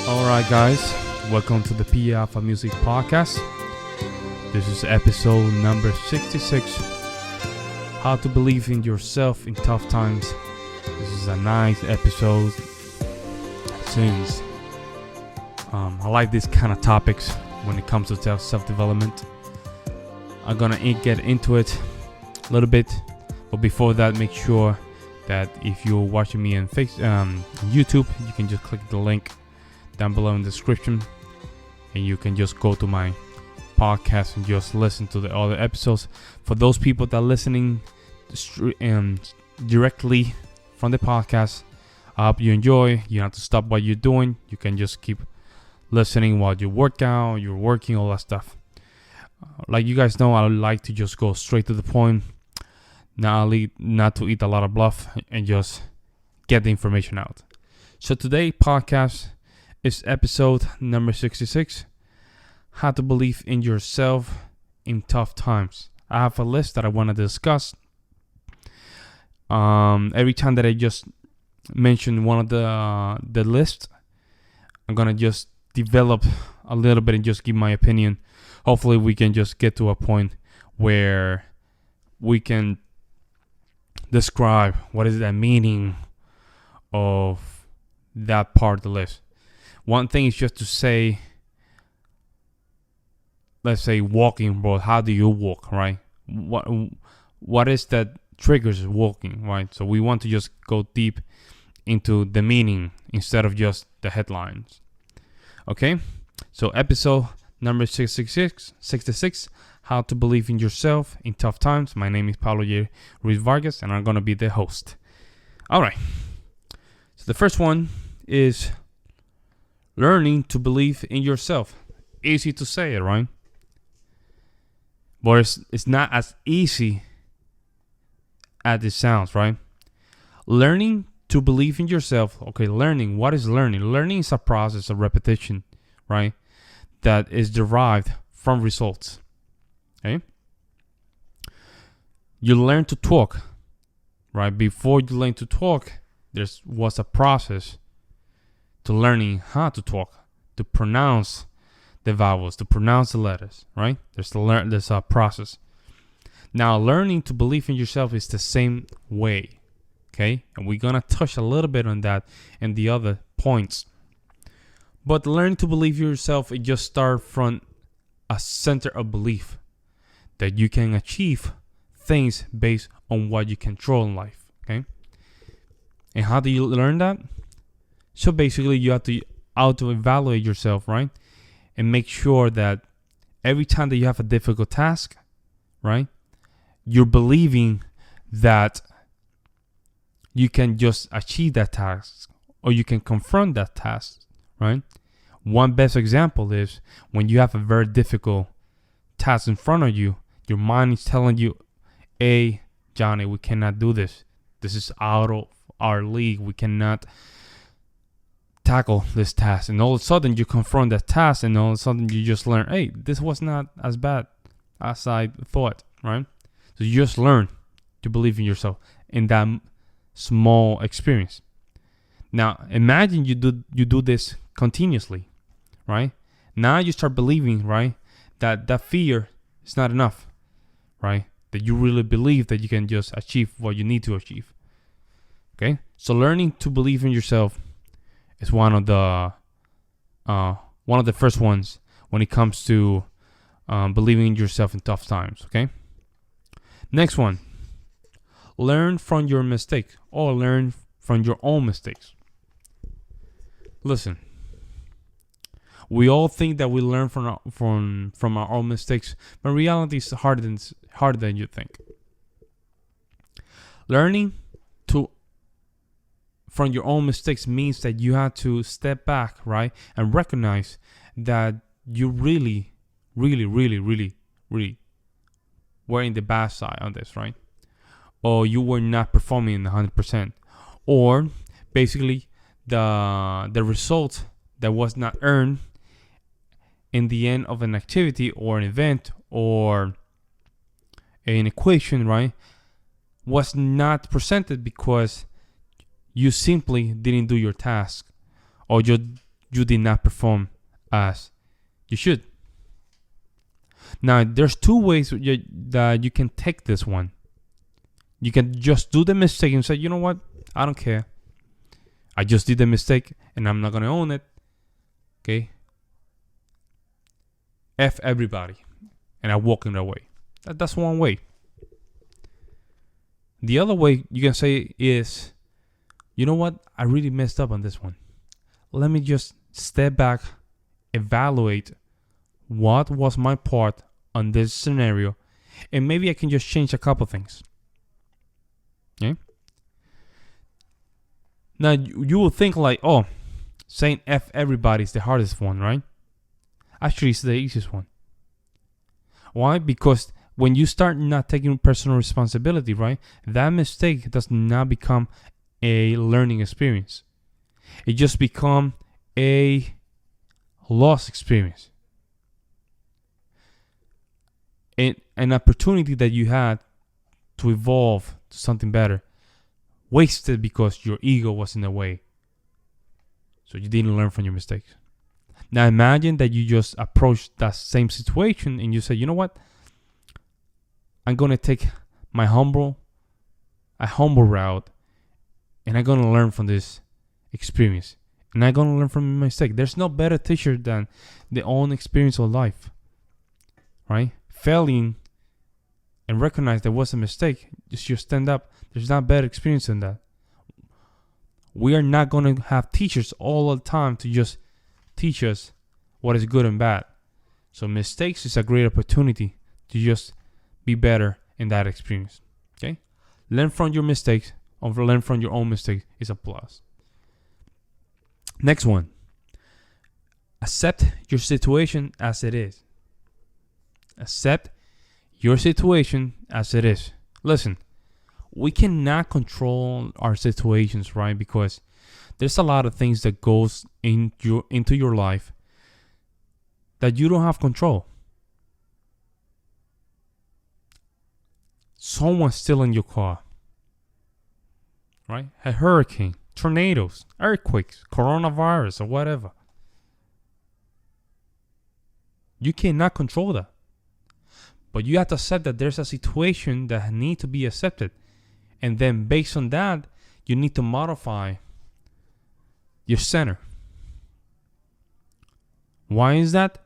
Alright guys, welcome to the P Alpha Music Podcast. This is episode number 66. How to believe in yourself in tough times. This is a nice episode since I like these kind of topics when it comes to self-development. I'm gonna get into it a little bit, but before that, make sure that if you're watching me on YouTube, you can just click the link down below in the description, and you can just go to my podcast and just listen to the other episodes. For those people that are listening directly from the podcast, I hope you enjoy. You don't have to stop what you're doing. You can just keep listening while you work out, you're working, all that stuff. Like you guys know, I like to just go straight to the point, not to eat a lot of bluff, and just get the information out. So today podcast is episode number 66, how to believe in yourself in tough times. I have a list that I want to discuss. Every time that I just mention one of the list, I'm gonna just develop a little bit and just give my opinion. Hopefully we can just get to a point where we can describe what is the meaning of that part of the list. One thing is just to say, let's say walking, bro. How do you walk, right? What is that triggers walking, right? So we want to just go deep into the meaning instead of just the headlines. Okay? So episode number 66, how to believe in yourself in tough times. My name is Pablo Ruiz Vargas, and I'm going to be the host. All right. So the first one is learning to believe in yourself. Easy to say it, right? But it's not as easy as it sounds, right? Learning to believe in yourself. Okay, learning. What is learning? Learning is a process of repetition, right? That is derived from results. Okay? You learn to talk, right? Before you learn to talk, there was a process to learning how to talk, to pronounce the vowels, to pronounce the letters, right? There's a process. Now, learning to believe in yourself is the same way, okay? And we're gonna touch a little bit on that and the other points. But learning to believe in yourself, it just starts from a center of belief that you can achieve things based on what you control in life, okay? And how do you learn that? So basically, you have to auto-evaluate yourself, right? And make sure that every time that you have a difficult task, right, you're believing that you can just achieve that task or you can confront that task, right? One best example is when you have a very difficult task in front of you, your mind is telling you, hey, Johnny, we cannot do this. This is out of our league. We cannot tackle this task. And all of a sudden you confront that task, and all of a sudden you just learn, hey, this was not as bad as I thought, right? So you just learn to believe in yourself in that small experience. Now imagine you do this continuously, right? Now you start believing, right, that fear is not enough, right? That you really believe that you can just achieve what you need to achieve. Okay? So learning to believe in yourself is one of the first ones when it comes to believing in yourself in tough times. Okay. Next one, learn from your mistakes or learn from your own mistakes. Listen, we all think that we learn from our own mistakes, but reality is harder than you think. Learning from your own mistakes means that you have to step back, right, and recognize that you really were in the bad side on this, right? Or you were not performing 100%, or basically the result that was not earned in the end of an activity or an event or an equation, right, was not presented because you simply didn't do your task, or you did not perform as you should. Now, there's two ways that you can take this one. You can just do the mistake and say, you know what? I don't care. I just did the mistake and I'm not going to own it. Okay? F everybody. And I walk in their way. That's one way. The other way you can say is, you know what? I really messed up on this one. Let me just step back, evaluate what was my part on this scenario, and maybe I can just change a couple things. Okay? Now, you will think like, oh, saying F everybody is the hardest one, right? Actually, it's the easiest one. Why? Because when you start not taking personal responsibility, right, that mistake does not become a learning experience. It just becomes a lost experience. An opportunity that you had to evolve to something better, wasted because your ego was in the way. So you didn't learn from your mistakes. Now imagine that you just approach that same situation and you say, you know what? I'm going to take a humble route, and I'm going to learn from this experience. And I'm going to learn from my mistake. There's no better teacher than the own experience of life. Right? Failing and recognize there was a mistake. Just you stand up. There's not better experience than that. We are not going to have teachers all the time to just teach us what is good and bad. So mistakes is a great opportunity to just be better in that experience. Okay? Learn from your mistakes or learn from your own mistakes is a plus. Next one. Accept your situation as it is. Accept your situation as it is. Listen, we cannot control our situations, right? Because there's a lot of things that goes into your life that you don't have control. Someone's stealing your car, right? A hurricane, tornadoes, earthquakes, coronavirus, or whatever. You cannot control that. But you have to accept that there's a situation that needs to be accepted. And then based on that, you need to modify your center. Why is that?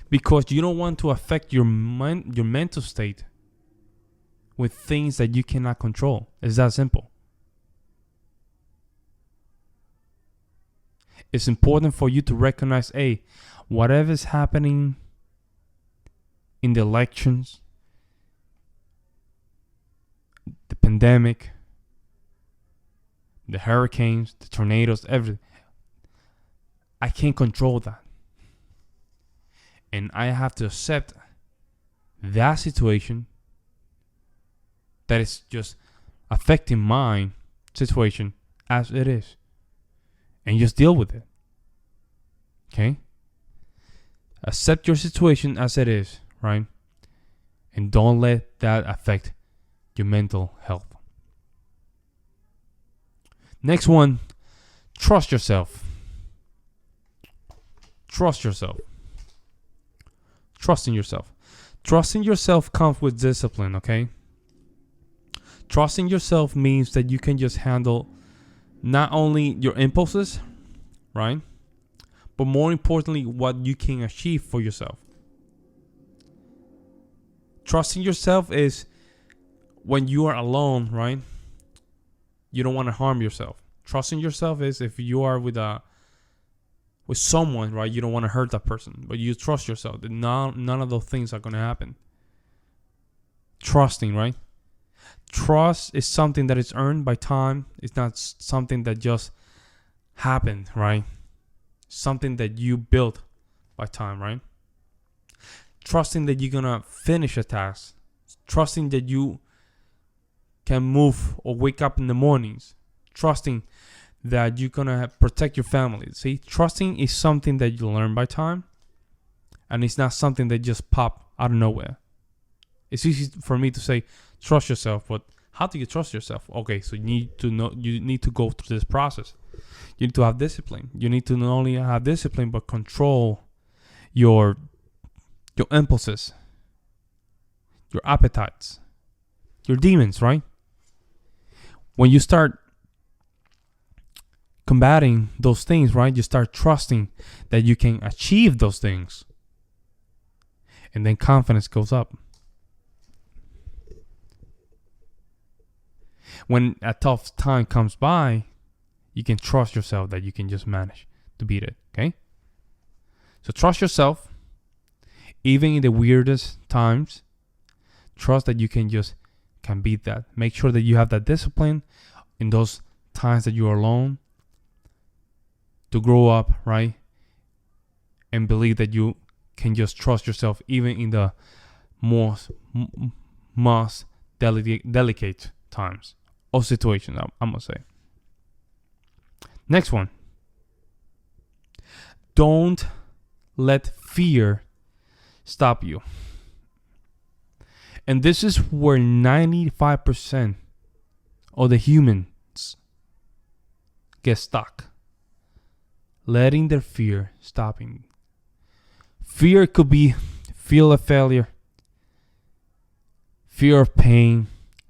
Because you don't want to affect your mental state with things that you cannot control. It's that simple. It's important for you to recognize, hey, whatever is happening in the elections, the pandemic, the hurricanes, the tornadoes, everything, I can't control that. And I have to accept that situation that is just affecting my situation as it is. And just deal with it. Okay? Accept your situation as it is, right? And don't let that affect your mental health. Next one, trust yourself. Trust yourself. Trusting yourself. Trusting yourself comes with discipline, okay? Trusting yourself means that you can just handle not only your impulses, right? But more importantly, what you can achieve for yourself. Trusting yourself is when you are alone, right? You don't want to harm yourself. Trusting yourself is if you are with someone, right? You don't want to hurt that person, but you trust yourself that none of those things are going to happen. Trusting, right? Trust is something that is earned by time. It's not something that just happened, right? Something that you built by time, right? Trusting that you're going to finish a task. Trusting that you can move or wake up in the mornings. Trusting that you're going to protect your family. See, trusting is something that you learn by time. And it's not something that just pop out of nowhere. It's easy for me to say, trust yourself, but how do you trust yourself? Okay, so you need to go through this process. You need to have discipline. You need to not only have discipline, but control your impulses, your appetites, your demons, right? When you start combating those things, right, you start trusting that you can achieve those things. And then confidence goes up. When a tough time comes by, you can trust yourself that you can just manage to beat it, okay? So trust yourself, even in the weirdest times. Trust that you can beat that. Make sure that you have that discipline in those times that you're alone to grow up, right? And believe that you can just trust yourself even in the most delicate times or situations, I'm going to say. Next one. Don't let fear stop you. And this is where 95% of the humans get stuck. Letting their fear stopping. Fear could be fear of failure, fear of pain,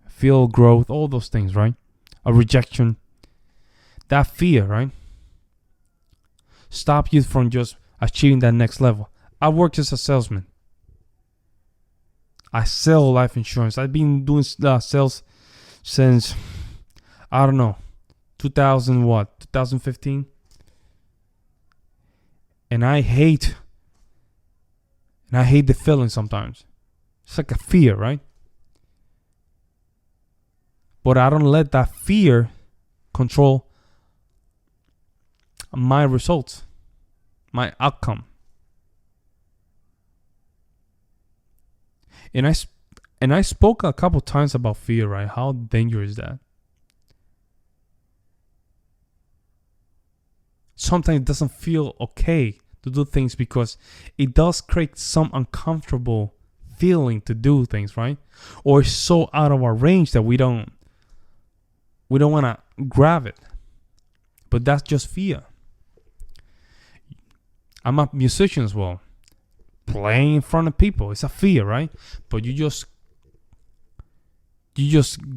fear of growth, all those things, right? A rejection. That fear, right? Stop you from just achieving that next level. I worked as a salesman. I sell life insurance. I've been doing sales since, I don't know, 2015. And I hate the feeling sometimes. It's like a fear, right? But I don't let that fear control my results, my outcome. And I spoke a couple times about fear, right? How dangerous is that? Sometimes it doesn't feel okay to do things because it does create some uncomfortable feeling to do things, right? Or it's so out of our range that we don't want to grab it. But that's just fear. I'm a musician as well. Playing in front of people, it's a fear, right? But you just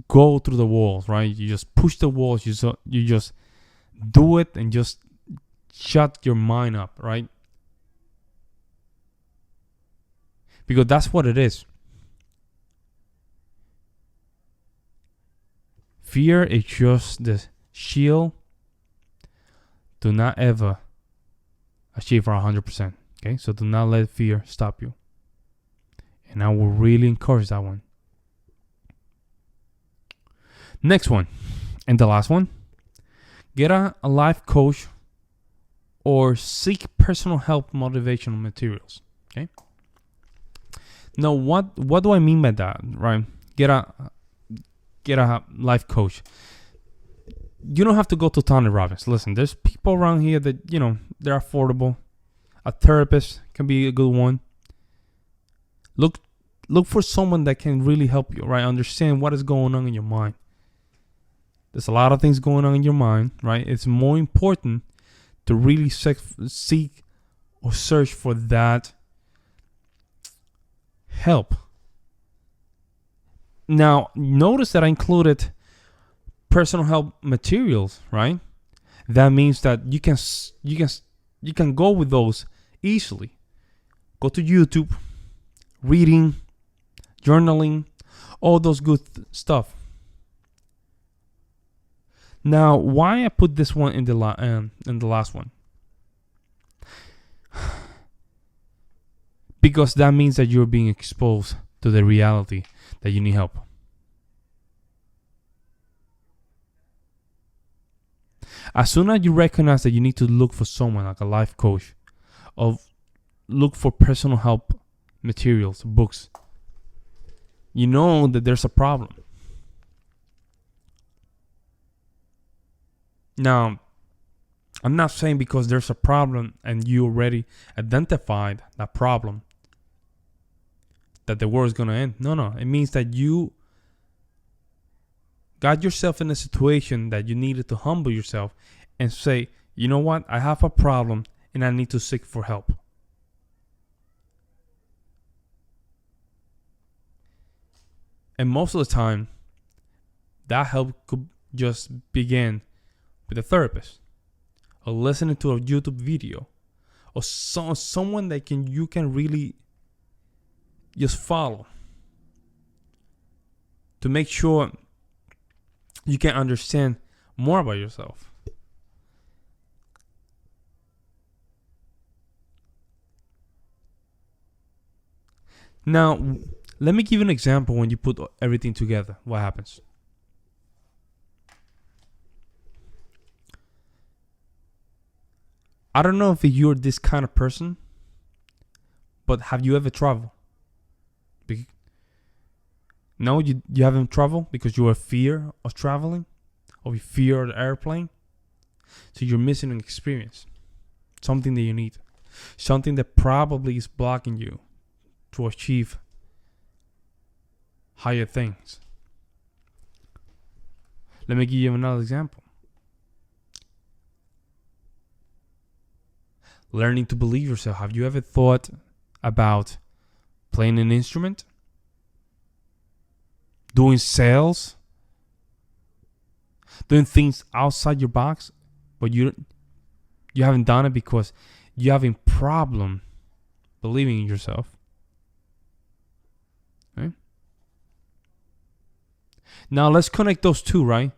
go through the walls, right? You just push the walls. You just do it and just shut your mind up, right? Because that's what it is. Fear is just the shield to not ever achieve our 100%. Okay, so do not let fear stop you. And I will really encourage that one. Next one, and the last one. Get a life coach or seek personal help motivational materials. Okay. Now, what do I mean by that, right? Get a life coach. You don't have to go to Tony Robbins. Listen, there's people around here that, they're affordable. A therapist can be a good one. Look for someone that can really help you, right? Understand what is going on in your mind. There's a lot of things going on in your mind, right? It's more important to really seek or search for that help. Now, notice that I included personal help materials, right? That means that you can go with those easily. Go to YouTube, reading, journaling, all those good stuff. Now, why I put this one in the last one? Because that means that you're being exposed to the reality that you need help. As soon as you recognize that you need to look for someone like a life coach, or look for personal help materials, books, you know that there's a problem. Now, I'm not saying because there's a problem and you already identified that problem that the world is going to end. No. It means that you got yourself in a situation that you needed to humble yourself and say, you know what? I have a problem and I need to seek for help. And most of the time, that help could just begin with a therapist, or listening to a YouTube video, or someone that you can really just follow to make sure you can understand more about yourself. Now, let me give you an example when you put everything together. What happens? I don't know if you're this kind of person, but have you ever traveled? No, you haven't traveled because you have fear of traveling, or you fear of the airplane. So you're missing an experience, something that you need, something that probably is blocking you to achieve higher things. Let me give you another example. Learning to believe yourself. Have you ever thought about playing an instrument? Doing sales? Doing things outside your box? But you haven't done it because you're having problem believing in yourself. Right? Now let's connect those two, right?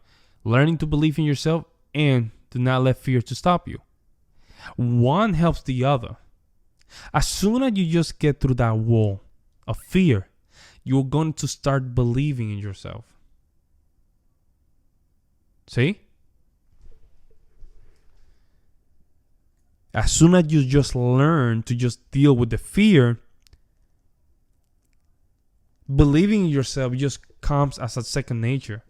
Learning to believe in yourself and do not let fear to stop you. One helps the other. As soon as you just get through that wall of fear, you're going to start believing in yourself. See? As soon as you just learn to just deal with the fear, believing in yourself just comes as a second nature.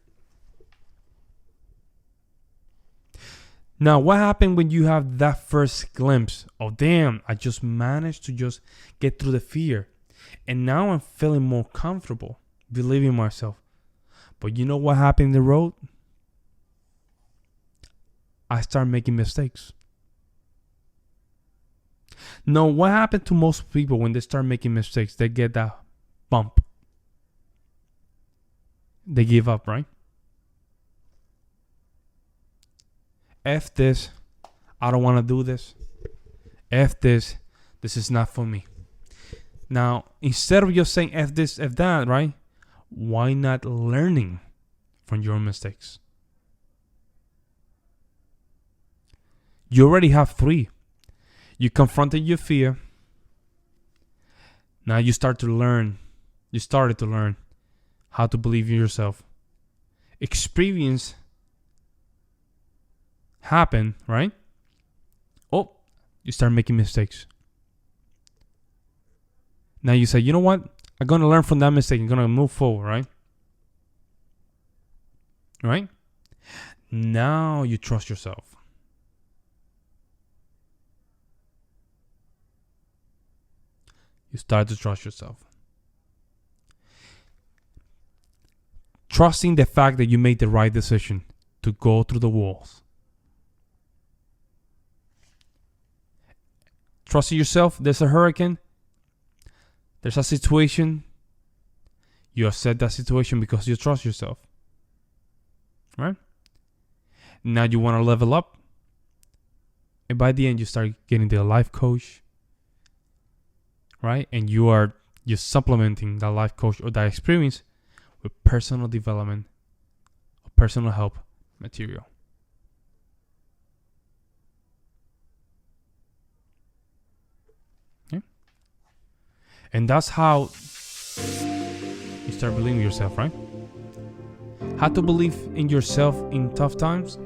Now, what happened when you have that first glimpse of, damn, I just managed to just get through the fear. And now I'm feeling more comfortable believing in myself. But you know what happened in the road? I start making mistakes. Now, what happened to most people when they start making mistakes? They get that bump. They give up, right? F this. I don't want to do this. F this. This is not for me. Now, instead of just saying F this, F that, right? Why not learning from your mistakes? You already have 3. You confronted your fear. Now you start to learn. You started to learn how to believe in yourself. Experience happen, right? Oh, you start making mistakes. Now you say, you know what? I'm going to learn from that mistake. I'm going to move forward, right? Right? Now you trust yourself. You start to trust yourself. Trusting the fact that you made the right decision to go through the walls. Trusting yourself. There's a hurricane. There's a situation. You accept that situation because you trust yourself. Right? Now you want to level up. And by the end, you start getting the life coach. Right? And you're supplementing that life coach or that experience with personal development or personal help material. Okay? And that's how you start believing in yourself, right? How to believe in yourself in tough times?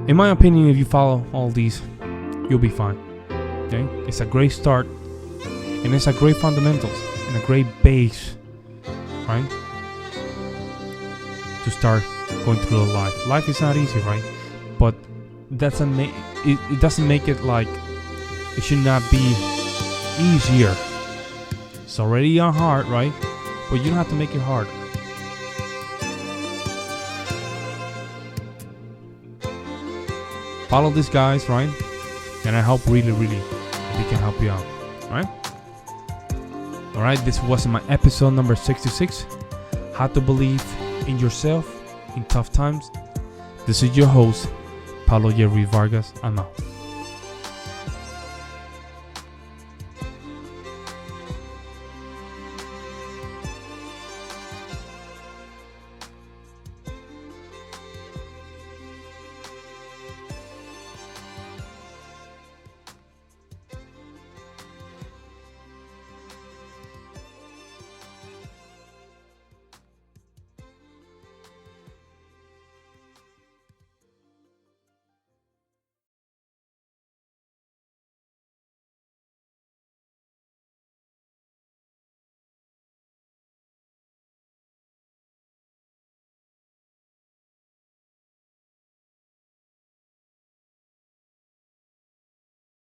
In my opinion, if you follow all these, you'll be fine. Okay? It's a great start, and it's a great fundamentals and a great base, right? To start going through life. Life is not easy, right? But it doesn't make it like it should not be easier. It's already hard, right? But you don't have to make it hard. Follow these guys, right? And I hope really they can help you out, right? All right, this was my episode number 66, how to believe in yourself in tough times. This is your host, Paulo Jerry Vargas. I'm out.